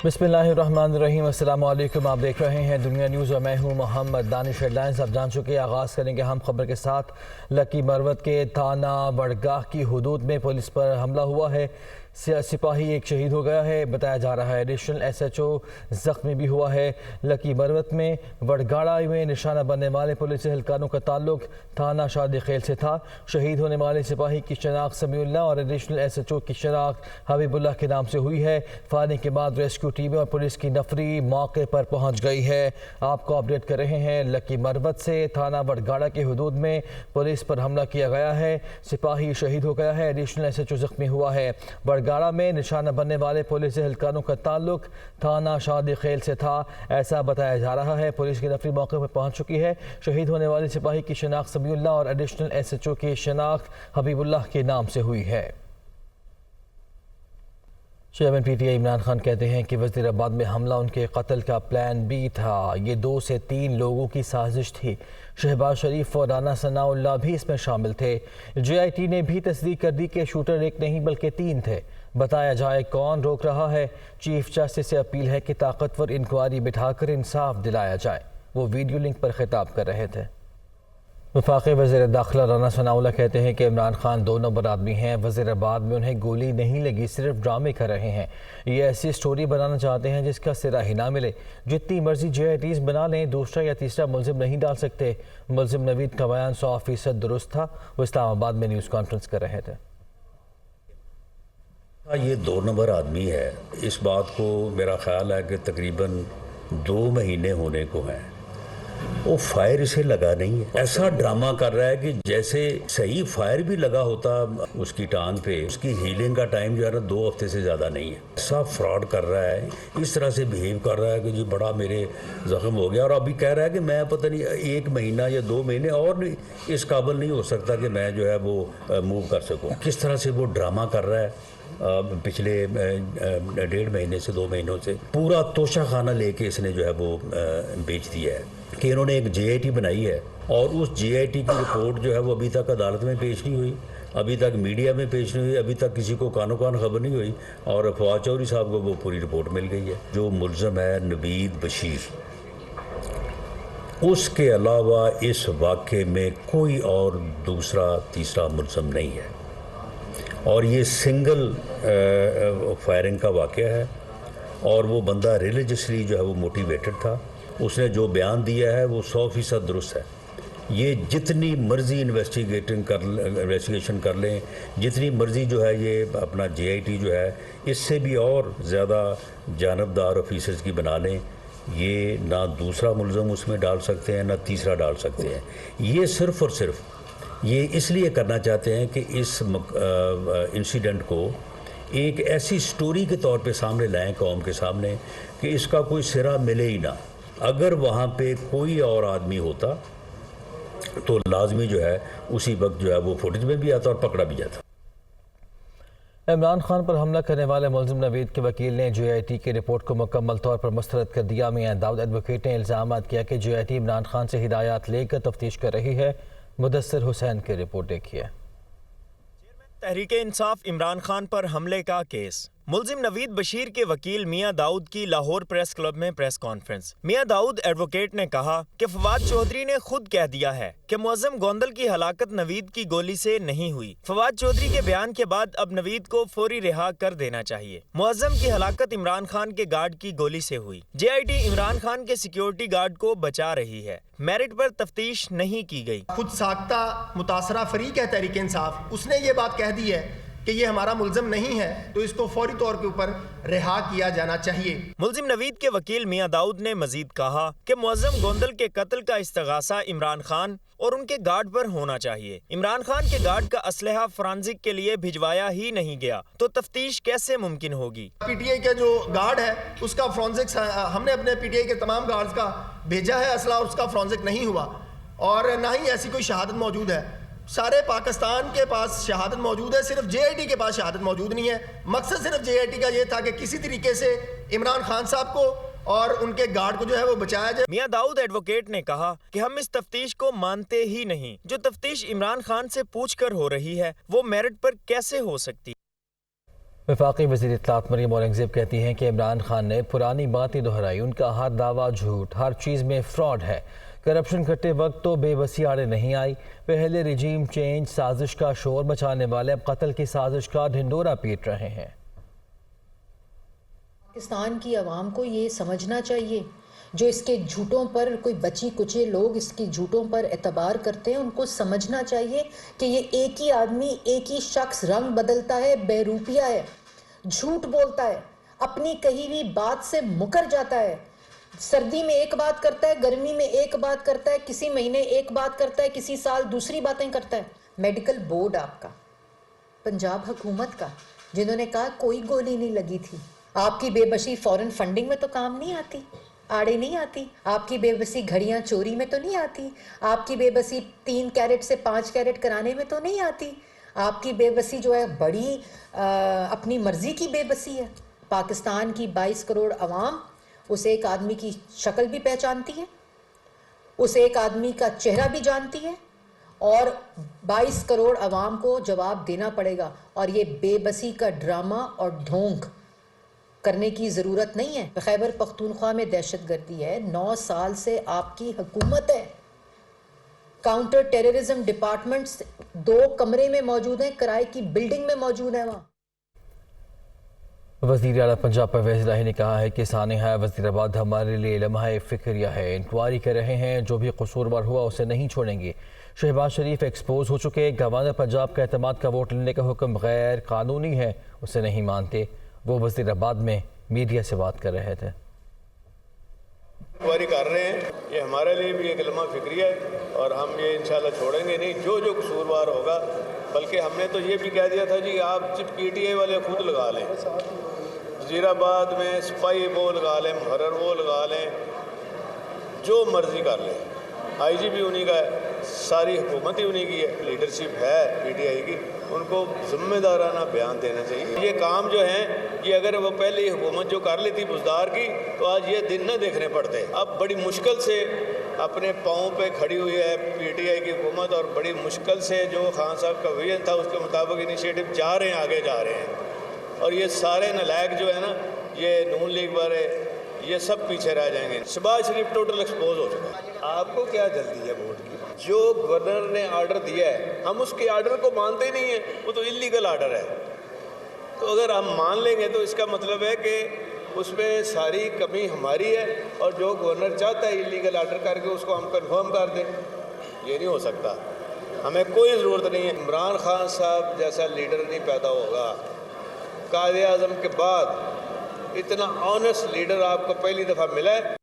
बिस्मिल्लाहिर्रहमानिर्रहीम। अस्सलाम वालेकुम। आप देख रहे हैं दुनिया न्यूज़ और मैं हूं मोहम्मद दानिश। हेडलाइंस आप जान चुके। आगाज़ करेंगे हम खबर के साथ। लकी मरवत के थाना बड़गाह की हुदूद में पुलिस पर हमला हुआ है। सिपाही एक शहीद हो गया है बताया जा रहा है। एडिशनल SHO ज़ख्मी भी हुआ है। लकी मरवत में वड़गाड़ा में निशाना बनने वाले पुलिस एहलकारों का ताल्लुक थाना शादी खेल से था। शहीद होने वाले सिपाही की शनाख्त समीउल्लाह और एडिशनल SHO की शनाख्त हबीबुल्लाह के नाम से हुई है। फायरिंग के बाद रेस्क्यू टीमें और पुलिस की नफरी मौके पर पहुंच गई है। आपको अपडेट कर रहे हैं लकी मरवत से। थाना वड़गाड़ा के हुदूद में पुलिस पर हमला किया गया है। सिपाही शहीद हो गया है। एडिशनल SHO ज़ख्मी हुआ है। वड़गाड़ा में निशाना बनने वाले पुलिस एहलकारों का ताल्लुक थाना शादी खेल से था ऐसा बताया जा रहा है। पुलिस की नफरी मौके पर पहुंच चुकी है। शहीद होने वाले सिपाही की शनाख्त समीउल्लाह और एडिशनल SHO की शनाख्त हबीबुल्लाह के नाम से हुई है। चेयरमैन PTI इमरान खान कहते हैं कि वज़ीराबाद में हमला उनके कत्ल का प्लान B था। ये 2 से 3 लोगों की साजिश थी। शहबाज शरीफ और राना सनाउल्लाह भी इसमें शामिल थे। JIT ने भी तस्दीक कर दी कि शूटर एक नहीं बल्कि 3 थे। बताया जाए कौन रोक रहा है। चीफ जस्टिस से अपील है कि ताकतवर इंक्वायरी बिठाकर इंसाफ दिलाया जाए। वो वीडियो लिंक पर खिताब कर रहे थे। वफाकी वज़ीर दाखिला राना सनाउल्लाह कहते हैं कि इमरान खान 2 नंबर आदमी हैं। वज़ीराबाद में उन्हें गोली नहीं लगी, सिर्फ ड्रामे कर रहे हैं। ये ऐसी स्टोरी बनाना चाहते हैं जिसका सिरा ही ना मिले। जितनी मर्जी JITs बना लें, दूसरा या तीसरा मुलजिम नहीं डाल सकते। मुलजिम नवीद का बयान 100% दुरुस्त था। वो इस्लामाबाद में न्यूज़ कॉन्फ्रेंस कर रहे थे। ये 2 नंबर आदमी है। इस बात को मेरा ख्याल है कि तकरीबन 2 महीने होने को हैं। वो फायर इसे लगा नहीं है। ऐसा ड्रामा कर रहा है कि जैसे सही फायर भी लगा होता उसकी टांग पे। उसकी हीलिंग का टाइम जो है ना 2 हफ्ते से ज़्यादा नहीं है। ऐसा फ्रॉड कर रहा है, इस तरह से बिहेव कर रहा है कि जी बड़ा मेरे ज़ख्म हो गया। और अभी कह रहा है कि मैं पता नहीं 1 महीना या 2 महीने और नहीं इस काबिल नहीं हो सकता कि मैं जो है वो मूव कर सकूँ। किस तरह से वो ड्रामा कर रहा है। पिछले 1.5 महीने से 2 महीनों से पूरा तोशा खाना लेके इसने जो है वो बेच दिया है कि इन्होंने एक JIT बनाई है और उस JIT की रिपोर्ट जो है वो अभी तक अदालत में पेश नहीं हुई, अभी तक मीडिया में पेश नहीं हुई, अभी तक किसी को कानो कान खबर नहीं हुई और फवाद चौधरी साहब को वो पूरी रिपोर्ट मिल गई है। जो मुलज़म है नवीद बशीर, उसके अलावा इस वाक़े में कोई और दूसरा तीसरा मुलज़म नहीं है और ये सिंगल फायरिंग का वाक़या है। और वो बंदा रिलीजियसली जो है वो मोटिवेटेड था। उसने जो बयान दिया है वो 100% दुरुस्त है। ये जितनी मर्ज़ी इन्वेस्टिगेशन कर लें, जितनी मर्ज़ी जो है ये अपना JIT जो है इससे भी और ज़्यादा जानबदार ऑफिसर्स की बना लें, ये ना दूसरा मुलज़म उसमें डाल सकते हैं ना तीसरा डाल सकते हैं। ये सिर्फ़ और सिर्फ ये इसलिए करना चाहते हैं कि इस इंसिडेंट को एक ऐसी स्टोरी के तौर पे सामने लाएं कौम के सामने कि इसका कोई सिरा मिले ही ना। अगर वहाँ पे कोई और आदमी होता तो लाजमी जो है उसी वक्त जो है वो फुटेज में भी आता और पकड़ा भी जाता। इमरान खान पर हमला करने वाले मुलजिम नवीद के वकील ने JIT की रिपोर्ट को मुकम्मल तौर पर मुस्तरद कर दिया। मियां दाऊद एडवोकेट ने इल्ज़ाम किया कि JIT इमरान खान से हिदायत लेकर तफ्तीश कर रही है। मुदस्सिर हुसैन की रिपोर्ट देखिए। तहरीक इंसाफ इमरान खान पर हमले का केस। मुलजिम नवीद बशीर के वकील मियां दाऊद की लाहौर प्रेस क्लब में प्रेस कॉन्फ्रेंस। मियां दाऊद एडवोकेट ने कहा कि फवाद चौधरी ने खुद कह दिया है कि मुअज़्ज़म गोंदल की हलाकत नवीद की गोली से नहीं हुई। फवाद चौधरी के बयान के बाद अब नवीद को फौरी रिहा कर देना चाहिए। मुअज़्ज़म की हलाकत इमरान खान के गार्ड की गोली से हुई। JIT इमरान खान के सिक्योरिटी गार्ड को बचा रही है। मेरिट पर तफ्तीश नहीं की गई। खुद साख्ता मुतासरा फरीक है तहरीक इंसाफ, उसने ये बात कह दी है कि ये हमारा मुलज़म नहीं है तो इसको फौरी तौर के ऊपर रिहा किया जाना चाहिए। मुलजिम नवीद के वकील मियां दाऊद ने मजीद कहा कि मुअज़्ज़म गोंदल के कत्ल का इस्तगासा इमरान खान और उनके गार्ड पर होना चाहिए। इमरान खान के गार्ड का असलहा फॉरेंसिक के लिए भिजवाया ही नहीं गया तो तफ्तीश कैसे मुमकिन होगी। PTI का जो गार्ड है उसका फॉरेंसिक हमने अपने PTI के तमाम गार्ड्स का भेजा है असला और उसका फॉरेंसिक नहीं हुआ और ना ही ऐसी कोई शहादत मौजूद है। सारे पाकिस्तान के पास शहादत मौजूद है, सिर्फ JIT के पास शहादत मौजूद नहीं है। मकसद सिर्फ JIT का ये था कि किसी तरीके से इमरान खान साहब को और उनके गार्ड को जो है वो बचाया जाए। मियां दाऊद एडवोकेट ने कहा कि हम इस तफ्तीश को मानते ही नहीं। जो तफ्तीश इमरान खान से पूछकर हो रही है वो मेरिट पर कैसे हो सकती। वफाकी वज़ीर इत्तलात मरियम औरंगज़ेब कहती हैं कि इमरान खान ने पुरानी बातें दोहराई, उनका हर दावा झूठ, हर चीज़ में फ्रॉड है। करप्शन करते वक्त तो बेबसी आड़े नहीं आई, पहले रिजीम चेंज साजिश का शोर मचाने वाले अब कत्ल की साजिश का ढिंडोरा पीट रहे हैं। पाकिस्तान की आवाम को ये समझना चाहिए, जो इसके झूठों पर कोई बची कुचे लोग इसकी झूठों पर एतबार करते हैं, उनको समझना चाहिए कि ये एक ही आदमी, एक ही शख्स रंग बदलता है, बेरूपिया है, झूठ बोलता है, अपनी कही हुई बात से मुकर जाता है। सर्दी में एक बात करता है, गर्मी में एक बात करता है, किसी महीने एक बात करता है, किसी साल दूसरी बातें करता है। मेडिकल बोर्ड आपका, पंजाब हुकूमत का, जिन्होंने कहा कोई गोली नहीं लगी थी। आपकी बेबसी फॉरेन फंडिंग में तो काम नहीं आती, आड़े नहीं आती। आपकी बेबसी घड़ियां चोरी में तो नहीं आती। आपकी बेबसी 3 कैरेट से 5 कैरेट कराने में तो नहीं आती। आपकी बेबसी जो है बड़ी अपनी मर्जी की बेबसी है। पाकिस्तान की 22 करोड़ अवाम उस एक आदमी की शक्ल भी पहचानती है, उस एक आदमी का चेहरा भी जानती है, और 22 करोड़ अवाम को जवाब देना पड़ेगा। और ये बेबसी का ड्रामा और ढोंग करने की ज़रूरत नहीं है। खैबर पख्तूनख्वा में दहशतगर्दी है, 9 साल से आपकी हुकूमत है। काउंटर टेररिज्म डिपार्टमेंट्स 2 कमरे में मौजूद हैं, किराए की बिल्डिंग में मौजूद है। वहाँ वज़ीर आला पंजाब परवेज़ इलाही ने कहा है कि सानिहा वज़ीराबाद हमारे लिए लम्हा फ़िक्रिया है, इंक्वायरी कर रहे हैं, जो भी कसूरवार हुआ उसे नहीं छोड़ेंगे। शहबाज शरीफ एक्सपोज हो चुके, गवर्नर पंजाब का एतमाद का वोट लेने का हुक्म गैर कानूनी है, उसे नहीं मानते। वो वज़ीराबाद में मीडिया से बात कर रहे थे। इंक्वायरी कर रहे हैं, ये हमारे लिए भी एक लम्हा फ़िक्रिया है और हम ये इंशाल्लाह छोड़ेंगे नहीं, जो जो कसूरवार होगा। बल्कि हमने तो ये भी कह दिया था जी, आप सिर्फ PTI वाले खुद लगा लें, वज़ीराबाद में सिपाही वो लगा लें, मुहर्रर वो लगा लें, जो मर्ज़ी कर लें। IG भी उन्हीं का है, सारी हुकूमत ही उन्हीं की है, लीडरशिप है PTI की, उनको ज़िम्मेदाराना बयान देना चाहिए। ये काम जो है, ये अगर वो पहले हुकूमत जो कर लेती बुज़दार की, तो आज ये दिन न देखने पड़ते। अब बड़ी मुश्किल से अपने पाँव पे खड़ी हुई है PTI की हुकूमत, और बड़ी मुश्किल से जो खान साहब का विजन था उसके मुताबिक इनिशिएटिव जा रहे हैं, आगे जा रहे हैं। और ये सारे नालायक जो है ना, ये नून लीग वाले, ये सब पीछे रह जाएंगे। शहबाज शरीफ टोटल एक्सपोज हो चुका है। आपको क्या जल्दी है वोट की? जो गवर्नर ने आर्डर दिया है, हम उसके आर्डर को मानते ही नहीं है, वो तो इलीगल आर्डर है। तो अगर हम मान लेंगे तो इसका मतलब है कि उसमें सारी कमी हमारी है, और जो गवर्नर चाहता है इलीगल आर्डर करके उसको हम कन्फर्म कर दें। ये नहीं हो सकता, हमें कोई ज़रूरत नहीं है। इमरान खान साहब जैसा लीडर नहीं पैदा होगा। कायदे आज़म के बाद इतना ऑनेस्ट लीडर आपको पहली दफ़ा मिला है।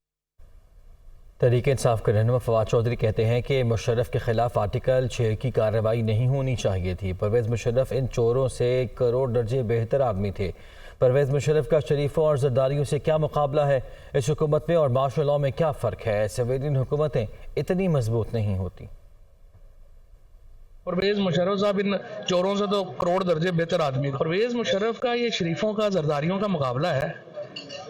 तहरीक इंसाफ के रहनुमा फवाद चौधरी कहते हैं कि मुशर्रफ के खिलाफ आर्टिकल 6 की कार्रवाई नहीं होनी चाहिए थी। परवेज़ मुशर्रफ इन चोरों से करोड़ दर्जे बेहतर आदमी थे। परवेज़ मुशर्रफ का शरीफों और जरदारियों से क्या मुकाबला है? इस हुकूमत में और मार्शल लॉ में क्या फ़र्क है? सिविलियन हुकूमतें इतनी मजबूत नहीं होती। परवेज़ मुशर्रफ साहब इन चोरों से तो करोड़ दर्जे बेहतर आदमी। परवेज़ मुशर्रफ का ये शरीफों का जरदारियों का मुकाबला है।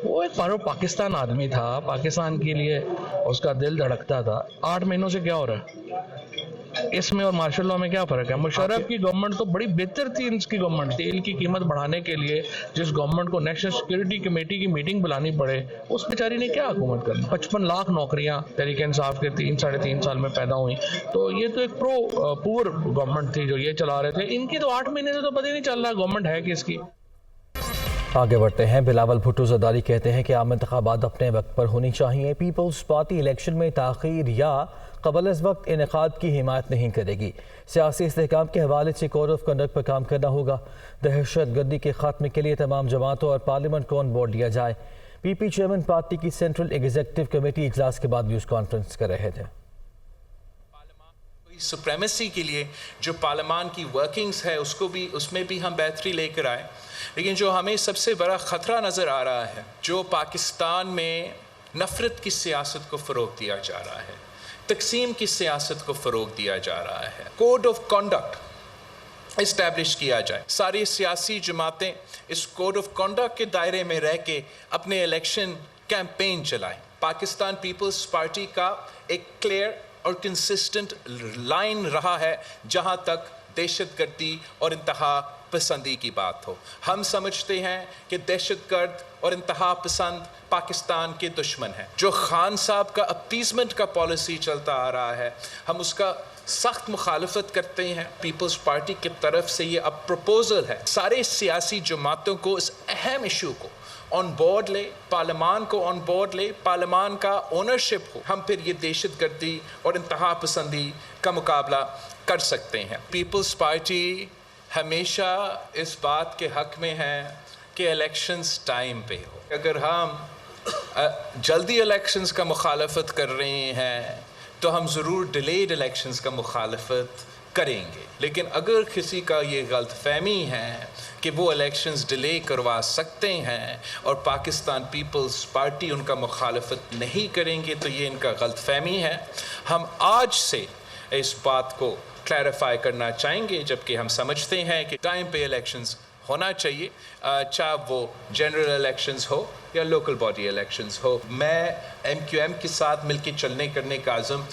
वो एक पारो पाकिस्तान आदमी था, पाकिस्तान के लिए उसका दिल धड़कता था। 8 महीनों से क्या हो रहा है? इसमें और मार्शल लॉ में क्या फ़र्क है? मुशर्रफ की गवर्नमेंट तो बड़ी बेहतर थी। इसकी गवर्नमेंट तेल की कीमत बढ़ाने के लिए जिस गवर्नमेंट को नेशनल सिक्योरिटी कमेटी की मीटिंग बुलानी पड़े, उस बेचारी ने क्या हुकूमत करनी? 55 लाख नौकरियां तहरीक इंसाफ के 3-3.5 साल में पैदा हुई। तो ये तो एक पुअर गवर्नमेंट थी जो ये चला रहे थे। इनकी तो 8 महीने से तो पता ही नहीं चल रहा गवर्नमेंट है किसकी। आगे बढ़ते हैं। बिलावल भुट्टो ज़रदारी कहते हैं कि आम इंतखाबात अपने वक्त पर होनी चाहिए। पीपल्स पार्टी इलेक्शन में ताख़ीर या क़बल इस वक्त इनेकाद की हिमायत नहीं करेगी। सियासी इस्तेहकाम के हवाले से कोड ऑफ कंडक्ट पर काम करना होगा। दहशत गर्दी के खात्मे के लिए तमाम जमातों और पार्लियामेंट को ऑन बोर्ड लिया जाए। PP चेयरमैन पार्टी की सेंट्रल एग्जीक्यूटिव कमेटी इजलास के बाद न्यूज़ कॉन्फ्रेंस कर रहे थे। सुप्रीमेसी के लिए जो पार्लियामान की वर्किंग्स है उसमें भी हम बेहतरी लेकर आए। लेकिन जो हमें सबसे बड़ा ख़तरा नज़र आ रहा है, जो पाकिस्तान में नफ़रत की सियासत को फ़रोग़ दिया जा रहा है, तकसीम की सियासत को फ़रोग़ दिया जा रहा है। कोड ऑफ कंडक्ट इस्टेब्लिश किया जाए। सारी सियासी जमातें इस कोड ऑफ कंडक्ट के दायरे में रह के अपने इलेक्शन कैंपेन चलाएं। पाकिस्तान पीपल्स पार्टी का एक क्लियर और कंसिस्टेंट लाइन रहा है जहां तक दहशतगर्दी और इंतहा पसंदी की बात हो। हम समझते हैं कि दहशतगर्द और इंतहा पसंद पाकिस्तान के दुश्मन हैं। जो खान साहब का अपीसमेंट का पॉलिसी चलता आ रहा है, हम उसका सख्त मुखालफत करते हैं। पीपल्स पार्टी की तरफ से ये अब प्रपोजल है, सारे सियासी जमातों को इस अहम इशू को ऑन बोर्ड ले, पार्लियामान को ऑन बोर्ड ले, पार्लियामान का ओनरशिप हो, हम फिर ये दहशतगर्दी और इंतहा पसंदी का मुकाबला कर सकते हैं। पीपल्स पार्टी हमेशा इस बात के हक में है कि इलेक्शंस टाइम पे हो। अगर हम जल्दी इलेक्शंस का मुखालफत कर रहे हैं तो हम ज़रूर डिलेड इलेक्शंस का मुखालफत करेंगे, लेकिन अगर किसी का ये गलतफहमी है कि वो इलेक्शंस डिले करवा सकते हैं और पाकिस्तान पीपल्स पार्टी उनका मुखालफत नहीं करेंगे, तो ये इनका गलतफहमी है। हम आज से इस बात को क्लैरिफाई करना चाहेंगे, जबकि हम समझते हैं कि टाइम पे इलेक्शंस होना चाहिए, चाहे वो जनरल इलेक्शंस हो या लोकल बॉडी इलेक्शंस हो। मैं MQM के साथ मिलके चलने करने का आज़म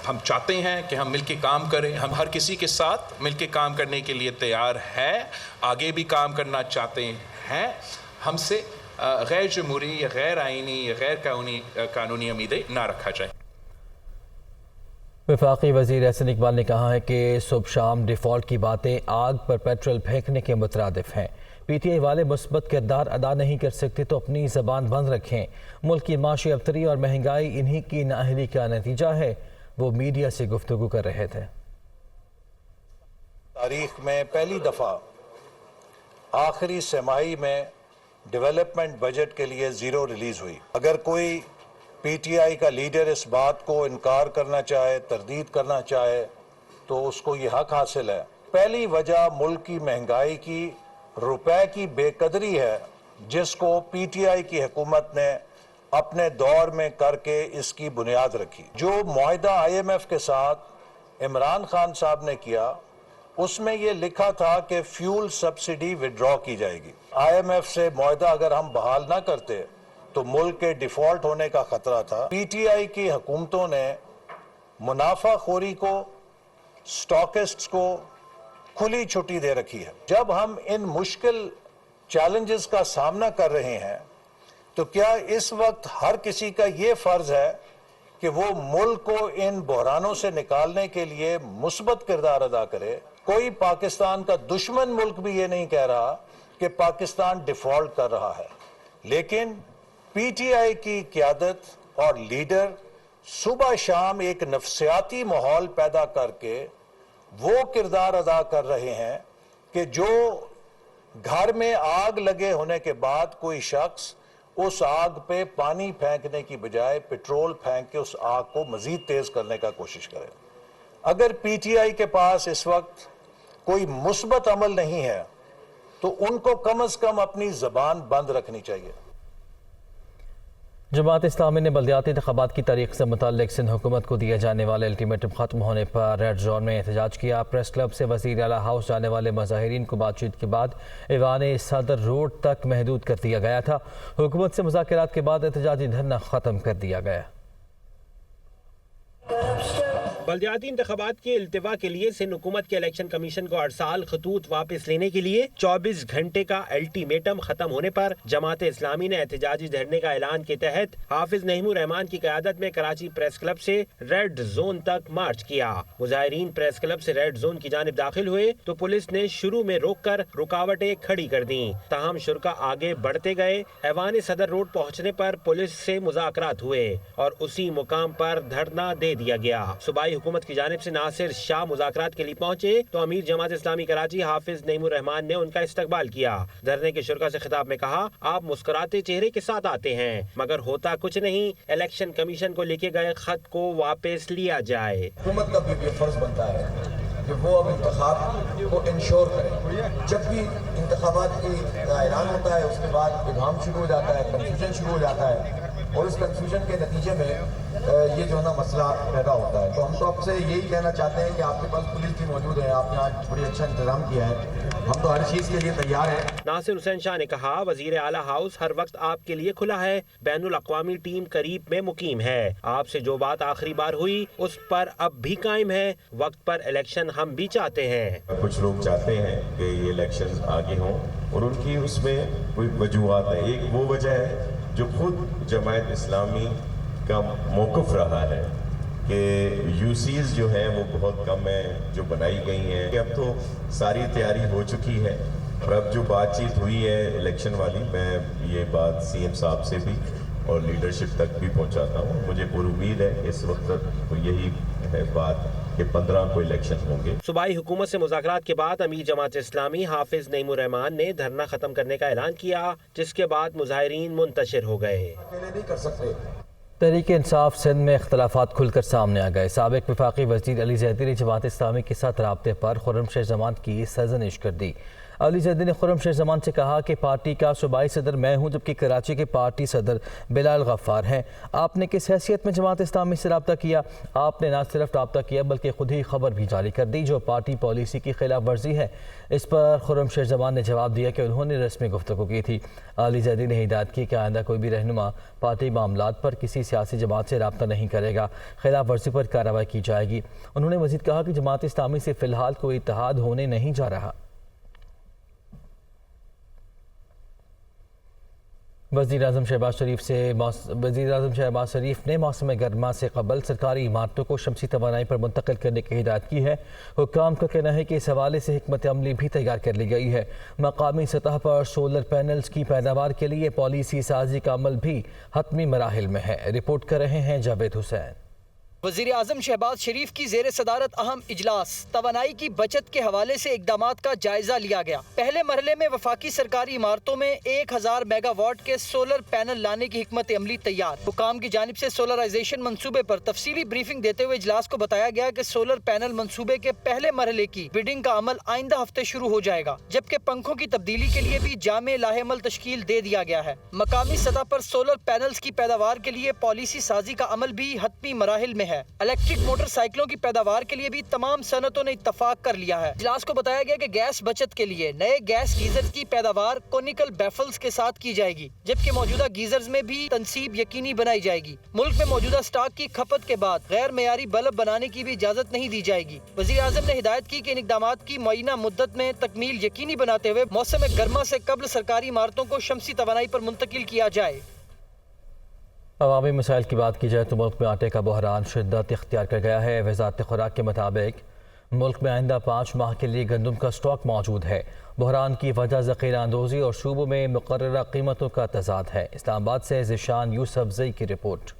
हम चाहते हैं कि हम मिलके काम करें। हम हर किसी के साथ मिलके काम करने के लिए तैयार हैं, आगे भी काम करना चाहते हैं। हमसे गैर जमहूरी या गैर आइनी या गैर कानूनी उम्मीदें ना रखा जाए। वफाकी वज़ीर एहसन इकबाल ने कहा है कि सुबह शाम डिफ़ॉल्ट की बातें आग पर पेट्रोल फेंकने के मुतरादिफ हैं। PTI वाले मुस्बत किरदार अदा नहीं कर सकते तो अपनी ज़बान बंद रखें। मुल्क की माशी अबतरी और महंगाई इन्हीं की नाअहली का नतीजा है। वो मीडिया से गुफ्तगू कर रहे थे। तारीख में पहली दफ़ा आखिरी छमाही में डेवलपमेंट बजट के लिए ज़ीरो रिलीज़ हुई। अगर कोई PTI का लीडर इस बात को इनकार करना चाहे, तरदीद करना चाहे, तो उसको ये हक हासिल है। पहली वजह मुल्क की महंगाई की, रुपए की बेकदरी है, जिसको PTI की हुकूमत ने अपने दौर में करके इसकी बुनियाद रखी। जो मुआहिदा IMF के साथ इमरान खान साहब ने किया, उसमें ये लिखा था कि फ्यूल सब्सिडी विड्रॉ की जाएगी। IMF से मुआहिदा अगर हम बहाल ना करते तो मुल्क के डिफॉल्ट होने का खतरा था। PTI की हुकूमतों ने मुनाफाखोरी को, स्टॉकिस्ट्स को खुली छुट्टी दे रखी है। जब हम इन मुश्किल चैलेंजेस का सामना कर रहे हैं, तो क्या इस वक्त हर किसी का ये फर्ज है कि वो मुल्क को इन बहरानों से निकालने के लिए मुस्बत किरदार अदा करे? कोई पाकिस्तान का दुश्मन मुल्क भी ये नहीं कह रहा कि पाकिस्तान डिफॉल्ट कर रहा है, लेकिन PTI की क़यादत और लीडर सुबह शाम एक नफसियाती माहौल पैदा करके वो किरदार अदा कर रहे हैं कि जो घर में आग लगे होने के बाद कोई शख्स उस आग पे पानी फेंकने की बजाय पेट्रोल फेंक के उस आग को मजीद तेज करने का कोशिश करे। अगर PTI के पास इस वक्त कोई मुस्बत अमल नहीं है, तो उनको कम से कम अपनी ज़बान बंद रखनी चाहिए। जमात इस्लामी ने बल्दियाती इंतखाबात की तारीख से मुताल्लिक सिंध हुकूमत को दिए जाने वाले अल्टीमेटम ख़त्म होने पर रेड जोन में एहतजाज किया। प्रेस क्लब से वज़ीर आला हाउस जाने वाले मुज़ाहिरीन को बातचीत के बाद ऐवान सदर रोड तक महदूद कर दिया गया था। हुकूमत से मुज़ाकरात के बाद एहतजाजी धरना ख़त्म कर दिया गया। बल्दियाती इंतखाबात के इल्तिवा के लिए सिंध हुकूमत के इलेक्शन कमीशन को अरसाल खतूत वापस लेने के लिए 24 घंटे का अल्टीमेटम खत्म होने पर जमात इस्लामी ने एहतजाजी धरने का ऐलान के तहत हाफिज नईमुर रहमान की क़यादत में कराची प्रेस क्लब से रेड जोन तक मार्च किया। मुजाहिरीन प्रेस क्लब से रेड जोन की जानिब दाखिल हुए तो पुलिस ने शुरू में रोककर रुकावटें खड़ी कर दी। ताहम शुरा आगे बढ़ते गए। ऐवान सदर रोड पहुँचने पर पुलिस से मुज़ाकरात हुए और उसी मुकाम पर धरना दे दिया गया। सूबाई हुकूमत की जानिब से नासिर शाह मुज़ाकरात के लिए पहुंचे तो अमीर जमात इस्लामी कराची हाफिज नईमुर रहमान ने उनका इस्तकबाल किया। धरने के शुरा से खिताब में कहा, आप मुस्कुराते चेहरे के साथ आते हैं मगर होता कुछ नहीं। इलेक्शन कमीशन को लिखे गए खत को वापस लिया जाए। हुकूमत का भी फर्ज बनता है कि वो अब इंतखाब को इंश्योर करे। जब भी इंतखाबात का ऐलान होता है उसके बाद इबाहम शुरू हो जाता है, कंफ्यूजन शुरू हो जाता है اور اس کنفیوژن کے نتیجے میں یہ جو ہے نا مسئلہ پیدا ہوتا ہے. تو ہم تو آپ سے یہی کہنا چاہتے ہیں کہ آپ کے پاس پولیس بھی موجود ہے, آپ نے آج بڑی اچھا انتظام کیا ہے, ہم تو ہر چیز کے لیے تیار ہیں. ناصر حسین شاہ نے کہا وزیر اعلیٰ ہاؤس ہر وقت آپ کے لیے کھلا ہے, بین الاقوامی ٹیم قریب میں مقیم ہے, آپ سے جو بات آخری بار ہوئی اس پر اب بھی قائم ہے, وقت پر الیکشن ہم بھی چاہتے ہیں. کچھ لوگ چاہتے ہیں کہ یہ الیکشن آگے ہوں اور ان کی اس میں کوئی وجوہات ہیں. ایک وہ وجہ ہے جو خود جماعت اسلامی کا موقف رہا ہے کہ یو سیز جو ہیں وہ بہت کم ہیں جو بنائی گئی ہیں, کہ اب تو ساری تیاری ہو چکی ہے اور اب جو بات چیت ہوئی ہے الیکشن والی, میں یہ بات سی ایم صاحب سے بھی اور لیڈرشپ تک بھی پہنچاتا ہوں. مجھے پوری امید ہے کہ اس وقت تک یہی ہے بات کہ 15 کو الیکشن ہوں گے. صوبائی حکومت سے مذاکرات کے بعد امیر جماعت اسلامی حافظ نعیم الرحمان نے دھرنا ختم کرنے کا اعلان کیا, جس کے بعد مظاہرین منتشر ہو گئے. نہیں کر سکتے. تحریک انصاف سندھ میں اختلافات کھل کر سامنے آ گئے. سابق وفاقی وزیر علی زیدی نے جماعت اسلامی کے ساتھ رابطے پر خرم شیخ زمان کی سرزنش کر دی. علی زیدی نے خرم شیخ زمان سے کہا کہ پارٹی کا صوبائی صدر میں ہوں جبکہ کراچی کے پارٹی صدر بلال غفار ہیں. آپ نے کس حیثیت میں جماعت اسلامی سے رابطہ کیا؟ آپ نے نہ صرف رابطہ کیا بلکہ خود ہی خبر بھی جاری کر دی جو پارٹی پالیسی کی خلاف ورزی ہے. اس پر خرم شیخ زمان نے جواب دیا کہ انہوں نے رسمی گفتگو کی تھی. علی زیدی نے ہدایت کی کہ آئندہ کوئی بھی رہنما پارٹی معاملات پر کسی سیاسی جماعت سے رابطہ نہیں کرے گا, خلاف ورزی پر کارروائی کی جائے گی. انہوں نے مزید کہا کہ جماعت اسلامی سے فی الحال کوئی اتحاد ہونے نہیں جا رہا. وزیر اعظم شہباز شریف نے موسم گرما سے قبل سرکاری عمارتوں کو شمسی توانائی پر منتقل کرنے کی ہدایت کی ہے. حکام کا کہنا ہے کہ اس حوالے سے حکمت عملی بھی تیار کر لی گئی ہے. مقامی سطح پر سولر پینلز کی پیداوار کے لیے پالیسی سازی کا عمل بھی حتمی مراحل میں ہے. رپورٹ کر رہے ہیں جاوید حسین. وزیر اعظم شہباز شریف کی زیر صدارت اہم اجلاس. توانائی کی بچت کے حوالے سے اقدامات کا جائزہ لیا گیا. پہلے مرحلے میں وفاقی سرکاری عمارتوں میں 1000 میگا واٹ کے سولر پینل لانے کی حکمت عملی تیار. حکام کی جانب سے سولرائزیشن منصوبے پر تفصیلی بریفنگ دیتے ہوئے اجلاس کو بتایا گیا کہ سولر پینل منصوبے کے پہلے مرحلے کی بڈنگ کا عمل آئندہ ہفتے شروع ہو جائے گا, جبکہ پنکھوں کی تبدیلی کے لیے بھی جامع لاہ عمل تشکیل دے دیا گیا ہے. مقامی سطح پر سولر پینلز کی پیداوار کے لیے پالیسی سازی کا عمل بھی حتمی مراحل میں ہے. الیکٹرک موٹر سائیکلوں کی پیداوار کے لیے بھی تمام صنعتوں نے اتفاق کر لیا ہے. اجلاس کو بتایا گیا کہ گیس بچت کے لیے نئے گیس گیزر کی پیداوار کونیکل بیفلز کے ساتھ کی جائے گی, جبکہ موجودہ گیزرز میں بھی تنصیب یقینی بنائی جائے گی. ملک میں موجودہ سٹاک کی کھپت کے بعد غیر معیاری بلب بنانے کی بھی اجازت نہیں دی جائے گی. وزیر اعظم نے ہدایت کی کہ ان اقدامات کی معینہ مدت میں تکمیل یقینی بناتے ہوئے موسم گرما سے قبل سرکاری عمارتوں کو شمسی توانائی پر منتقل کیا جائے. عوامی مسائل کی بات کی جائے تو ملک میں آٹے کا بحران شدت اختیار کر گیا ہے. وزارت خوراک کے مطابق ملک میں آئندہ 5 ماہ کے لیے گندم کا سٹاک موجود ہے. بحران کی وجہ ذخیرہ اندوزی اور صوبوں میں مقررہ قیمتوں کا تضاد ہے. اسلام آباد سے ذیشان یوسف زئی کی رپورٹ.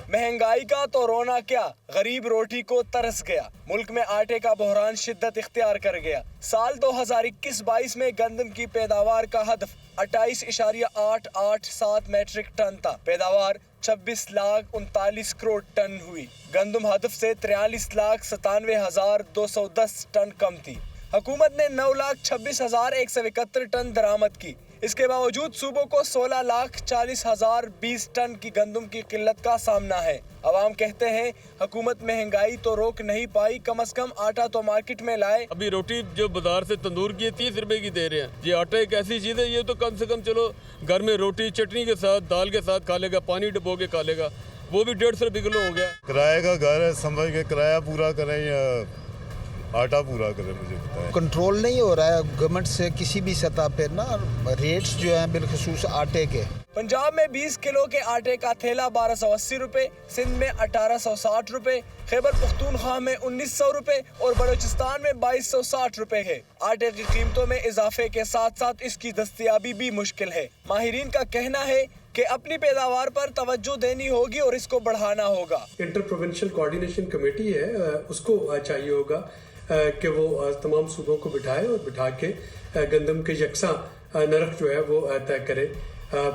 مہنگائی کا تو رونا کیا, غریب روٹی کو ترس گیا. ملک میں آٹے کا بحران شدت اختیار کر گیا. سال 2021-22 میں گندم کی پیداوار کا ہدف 28.887 میٹرک ٹن تھا. پیداوار 26,39,00,000 کروڑ ٹن ہوئی. گندم ہدف سے 43,97,210 ٹن کم تھی. حکومت نے 9,26,171 ٹن درآمد کی. اس کے باوجود صوبوں کو 16,40,020 ٹن کی گندم کی قلت کا سامنا ہے. عوام کہتے ہیں حکومت مہنگائی تو روک نہیں پائی, کم از کم آٹا تو مارکیٹ میں لائے. ابھی روٹی جو بازار سے تندور کی 30 روپے کی دے رہے ہیں. یہ آٹا ایک ایسی چیز ہے, یہ تو کم سے کم چلو گھر میں روٹی چٹنی کے ساتھ دال کے ساتھ کھا لے گا, پانی ڈبو کے کھا لے گا, وہ بھی 150 روپے کلو ہو گیا. کرایہ کا گھر ہے, سمجھ کے کرایہ پورا کریں یا آٹا پورا کریں, مجھے بتائیں. کنٹرول نہیں ہو رہا ہے گورنمنٹ سے کسی بھی سطح پہ نا, ریٹس جو ہیں بالخصوص آٹے کے. پنجاب میں 20 کلو کے آٹے کا تھیلا 1280 روپے, سندھ میں 1860 روپے, خیبر پختونخوا میں 1900 روپے اور بلوچستان میں 2260 روپے ہے. آٹے کی قیمتوں میں اضافے کے ساتھ ساتھ اس کی دستیابی بھی مشکل ہے. ماہرین کا کہنا ہے کہ اپنی پیداوار پر توجہ دینی ہوگی اور اس کو بڑھانا ہوگا. انٹر پروونشل کوارڈینیشن کمیٹی ہے, اس کو چاہیے ہوگا کہ وہ تمام صوبوں کو بٹھائے اور بٹھا کے گندم کے یکساں نرخ جو ہے وہ طے کرے.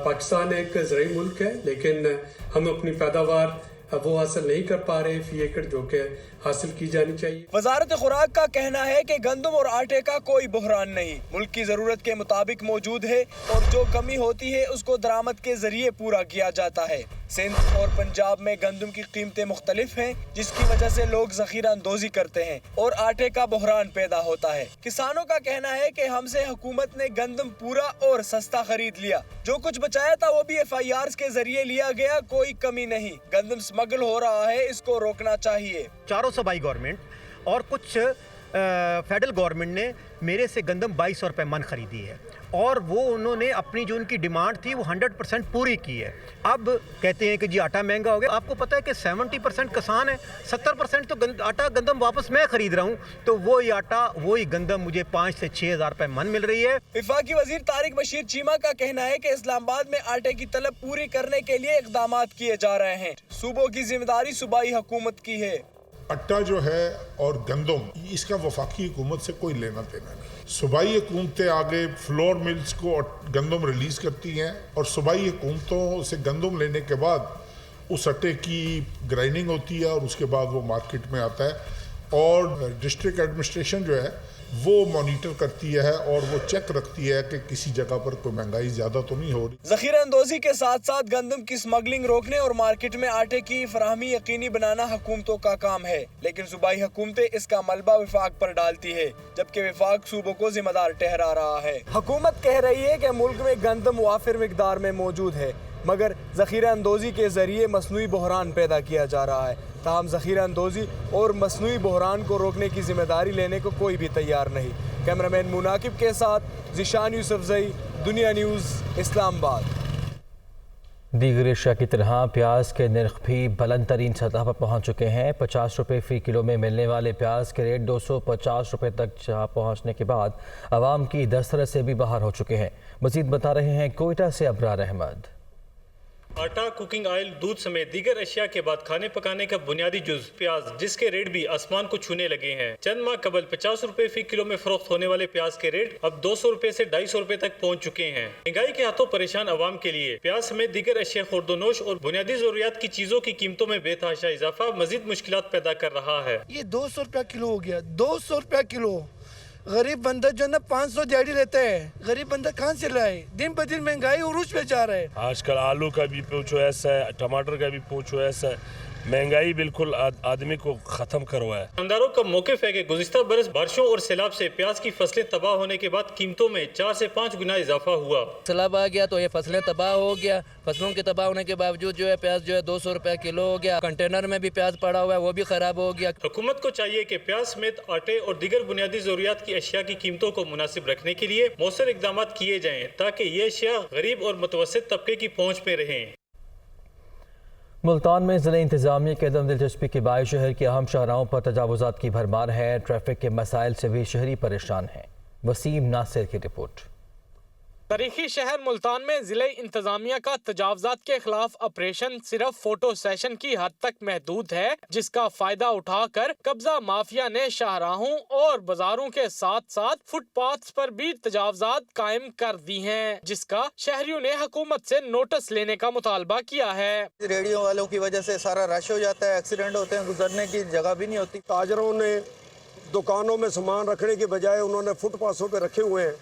پاکستان ایک زرعی ملک ہے, لیکن ہم اپنی پیداوار वो हासिल नहीं कर पा रहे फी एकड़, जो कि हासिल की जानी चाहिए। वजारत खुराक का कहना है कि गंदम और आटे का कोई बहरान नहीं, मुल्क की जरूरत के मुताबिक मौजूद है और जो कमी होती है उसको दरामद के जरिए पूरा किया जाता है। सिंध और पंजाब में गंदम की कीमतें मुख्तलिफ हैं, जिसकी वजह से लोग जखीरा अंदोजी करते हैं और आटे का बहरान पैदा होता है। किसानों का कहना है कि हमसे हुकूमत ने गंदम पूरा और सस्ता खरीद लिया, जो कुछ बचाया था वो भी FIRs के जरिए लिया गया, कोई कमी नहीं। गंदम स्मगल हो रहा है, इसको रोकना चाहिए। चारों सूबाई गवर्नमेंट और कुछ फेडरल गवर्नमेंट ने मेरे से गंदम 2200 रुपये मन खरीदी है और वो उन्होंने अपनी जो उनकी डिमांड थी वो 100% पूरी की है। अब कहते हैं कि जी आटा महंगा हो गया। आपको पता है कि 70% किसान है, 70% तो आटा गंदम वापस मैं खरीद रहा हूँ, तो वही आटा वही गंदम मुझे 5 से 6 हज़ार रुपये मन मिल रही है। वफाकी वजीर तारिक बशीर चीमा का कहना है कि इस्लामाबाद में आटे की तलब पूरी करने के लिए इक़दाम किए जा रहे हैं। सूबों की जिम्मेदारी सूबाई हुकूमत की है। आटा जो है और गंदम, इसका वफाकी हुकूमत से कोई लेना देना नहीं। सूबाई हुकूमतें आगे फ्लोर मिल्स को गंदम रिलीज़ करती हैं और सूबाई हुकूमतों से गंदम लेने के बाद उस आटे की ग्राइंडिंग होती है और उसके बाद वो मार्केट में आता है और डिस्ट्रिक्ट एडमिनिस्ट्रेशन जो है वो मॉनिटर करती है और वो चेक रखती है कि किसी जगह पर कोई महंगाई ज़्यादा तो नहीं हो रही। ज़ख़ीरा अंदोज़ी के साथ साथ गंदम की स्मगलिंग रोकने और मार्केट में आटे की फराहमी यकीनी बनाना हुकूमतों का काम है, लेकिन सूबाई हुकूमतें इसका मलबा विफाक पर डालती है, जबकि विफाक सूबों को जिम्मेदार ठहरा रहा है। हुकूमत कह रही है कि मुल्क में गंदम वाफिर मिकदार में मौजूद है, मगर ज़ख़ीरा अंदोज़ी के ज़रिए मसनूई बहरान पैदा किया जा रहा है। ताहम ज़ख़ीरा अंदोज़ी और मसनूई बहरान को रोकने की जिम्मेदारी लेने को कोई भी तैयार नहीं। कैमरामैन मुनाकिब के साथ ज़िशान यूसुफज़ई, दुनिया न्यूज़, इस्लामाबाद। दीगर अशिया की तरह प्याज के नर्ख भी बुलंद तरीन सतह पर पहुँच चुके हैं। 50 रुपये फ़ी किलो में मिलने वाले प्याज के रेट 250 रुपये तक पहुँचने के बाद आवाम की दस्तरस से भी बाहर हो चुके हैं। मज़ीद बता रहे हैं कोयटा से अबरार अहमद। आटा, कुकिंग ऑयल, दूध समेत दीगर अशिया के बाद खाने पकाने का बुनियादी जुज प्याज, जिसके रेट भी आसमान को छूने लगे हैं। चंद माह कबल 50 रुपए फी किलो में फरोख्त होने वाले प्याज के रेट अब 200 रुपए से 250 रुपए तक पहुंच चुके हैं। महंगाई के हाथों परेशान आवाम के लिए प्याज समेत दीगर अशिया खुर्दोनोश और बुनियादी जरूरियात की चीजों की कीमतों में बेतहाशा इजाफा मजीद मुश्किलात पैदा कर रहा है। ये 200 रुपया किलो हो गया, 200 रुपया किलो। गरीब बंदा जो ना 500 दिहाड़ी लेता है, गरीब बंदा कहाँ से लाए? दिन ब दिन महंगाई उरूज पे जा रहा है। आजकल आलू का भी पूछो ऐसा है, टमाटर का भी पूछो ऐसा है, महंगाई बिल्कुल आदमी को खत्म करवाया। दुकानदारों का मौक़िफ़ है कि गुज़िश्ता बरस बारिशों और सैलाब से प्याज की फसलें तबाह होने के बाद कीमतों में 4 से 5 गुना इजाफा हुआ। सैलाब आ गया तो ये फसलें तबाह हो गया। फसलों के तबाह होने के बावजूद जो है प्याज जो है 200 रुपये किलो हो गया। कंटेनर में भी प्याज पड़ा हुआ है, वो भी खराब हो गया। हुकूमत को चाहिए कि प्याज समेत आटे और दीगर बुनियादी जरूरियात की अशिया की कीमतों को मुनासिब रखने के लिए मौसर इकदाम किए जाएँ, ताकि ये अशिया गरीब और मुतवस्सित तबके की पहुँच में रहें। मुल्तान में ज़िला इंतज़ामिया के अदम दिलचस्पी के बायस शहर के अहम शाहराहों पर तजावुज़ात की भरमार है। ट्रैफिक के मसाइल से भी शहरी परेशान हैं। वसीम नासिर की रिपोर्ट। तारीखी शहर मुल्तान में जिले इंतजामिया का तजावजात के खिलाफ ऑपरेशन सिर्फ फोटो सेशन की हद तक महदूद है, जिसका फायदा उठाकर कब्जा माफिया ने शाहराहों और बाजारों के साथ साथ फुटपाथ पर भी तजावजात कायम कर दी हैं, जिसका शहरियों ने हुकूमत से नोटिस लेने का मुतालबा किया है। रेडियो वालों की वजह से सारा रश हो जाता है, एक्सीडेंट होते हैं, गुजरने की जगह भी नहीं होती। ताजरों ने दुकानों में सामान रखने की बजाय उन्होंने फुटपाथों पे रखे हुए हैं,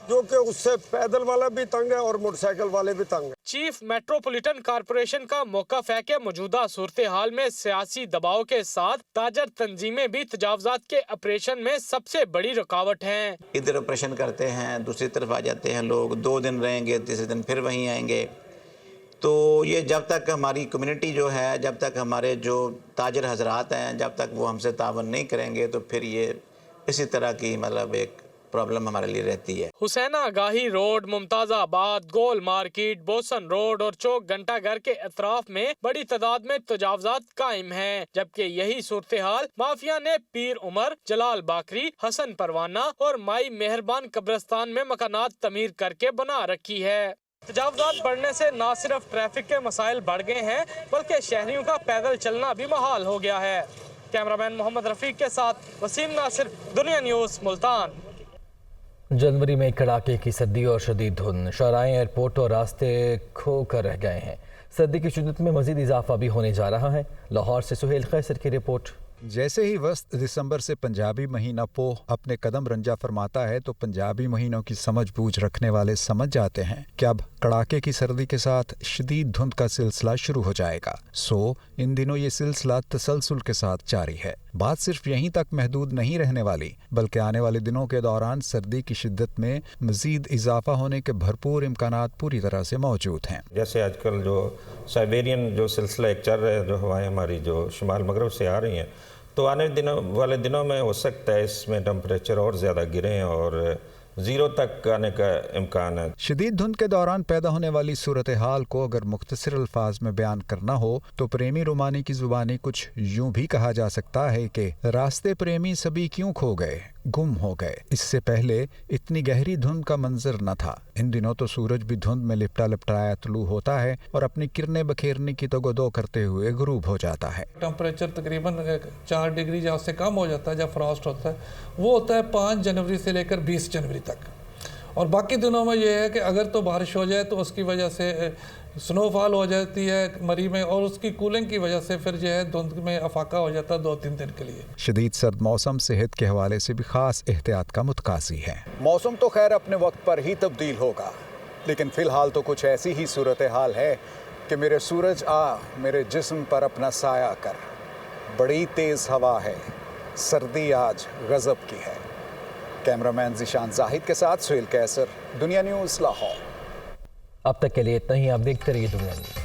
जो कि उससे पैदल वाला भी तंग है और मोटरसाइकिल वाले भी तंग है। चीफ मेट्रोपॉलिटन कॉरपोरेशन का मौक़िफ़ है कि मौजूदा सूरत हाल में सियासी दबाव के साथ ताजर तंजीमें भी तजावजात के ऑपरेशन में सबसे बड़ी रुकावट हैं। इधर ऑपरेशन करते हैं, दूसरी तरफ आ जाते हैं लोग, 2 दिन रहेंगे, तीसरे दिन फिर वहीं आएंगे। तो ये जब तक हमारी कम्युनिटी जो है, जब तक हमारे जो ताजर हजरात हैं, जब तक वो हमसे तावन नहीं करेंगे तो फिर ये इसी तरह की मतलब एक प्रॉब्लम हमारे लिए रहती है। हुसैना गाही रोड, मुमताज़ाबाद, गोल मार्केट, बोसन रोड और चौक घंटा घर के अतराफ में बड़ी तादाद में तजावजात कायम हैं, जबकि यही सूरत हाल माफिया ने पीर उमर, जलाल बाकरी, हसन परवाना और माई मेहरबान कब्रिस्तान में मकानात तमीर करके बना रखी है। तजावजात बढ़ने से न सिर्फ ट्रैफिक के मसाइल बढ़ गए हैं, बल्कि शहरियों का पैदल चलना भी महाल हो गया है। कैमरामैन मोहम्मद रफीक के साथ वसीम नासिर, दुनिया न्यूज़, मुल्तान। जनवरी में कड़ाके की सर्दी और शदीद धुंध, शाहराहें, एयरपोर्ट और रास्ते खो कर रह गए हैं। सर्दी की शिद्दत में मजीद इजाफा भी होने जा रहा है। लाहौर से सुहेल कैसर की रिपोर्ट। जैसे ही वस्त दिसंबर से पंजाबी महीना पोह अपने कदम रंजा फरमाता है तो पंजाबी महीनों की समझ बूझ रखने वाले समझ जाते हैं कि अब कड़ाके की सर्दी के साथ शदीद धुंध का सिलसिला शुरू हो जाएगा। सो इन दिनों ये सिलसिला तसलसल के साथ जारी है। बात सिर्फ यहीं तक महदूद नहीं रहने वाली, बल्कि आने वाले दिनों के दौरान सर्दी की शिद्दत में मजीद इजाफा होने के भरपूर इम्कानात पूरी तरह से मौजूद हैं। जैसे आजकल जो साइबेरियन जो सिलसिला एक चल रहा है, जो हवाएं हमारी जो शुमाल मगरब से आ रही हैं, तो आने वाले दिनों में हो सकता है इसमें टेम्परेचर और ज़्यादा गिरें और जीरो तक आने का इम्कान है। शदीद धुंध के दौरान पैदा होने वाली सूरत हाल को अगर मुख्तसर अल्फाज में बयान करना हो तो प्रेमी रोमानी की जुबानी कुछ यूं भी कहा जा सकता है कि रास्ते प्रेमी सभी क्यों खो गए, गुम हो गए। इससे पहले इतनी गहरी धुंध का मंजर न था। इन दिनों तो सूरज भी धुंध में लिपटा लिपटाया तुलू होता है और अपनी किरणें बखेरने की तगोदो करते हुए गुरूब हो जाता है। टेम्परेचर तकरीबन 4 डिग्री या उससे कम हो जाता है जब फ्रॉस्ट होता है। वो होता है 5 जनवरी से लेकर 20 जनवरी तक। और बाकी दिनों में ये है कि अगर तो बारिश हो जाए तो उसकी वजह से स्नोफॉल हो जाती है मरी में, और उसकी कूलिंग की वजह से फिर जो है धुंध में अफाका हो जाता है 2-3 दिन के लिए। शदीद सर्द मौसम सेहत के हवाले से भी खास एहतियात का मुतकासी है। मौसम तो खैर अपने वक्त पर ही तब्दील होगा, लेकिन फिलहाल तो कुछ ऐसी ही सूरत हाल है कि मेरे सूरज आ मेरे जिस्म पर अपना साया कर। बड़ी तेज़ हवा है, सर्दी आज गज़ब की है। कैमरामैन ज़ीशान जाहिद के साथ सुहेल कैसर, दुनिया न्यूज़ लाहौर। अब तक के लिए इतना ही। आप देखते रहिए दुनिया न्यूज़।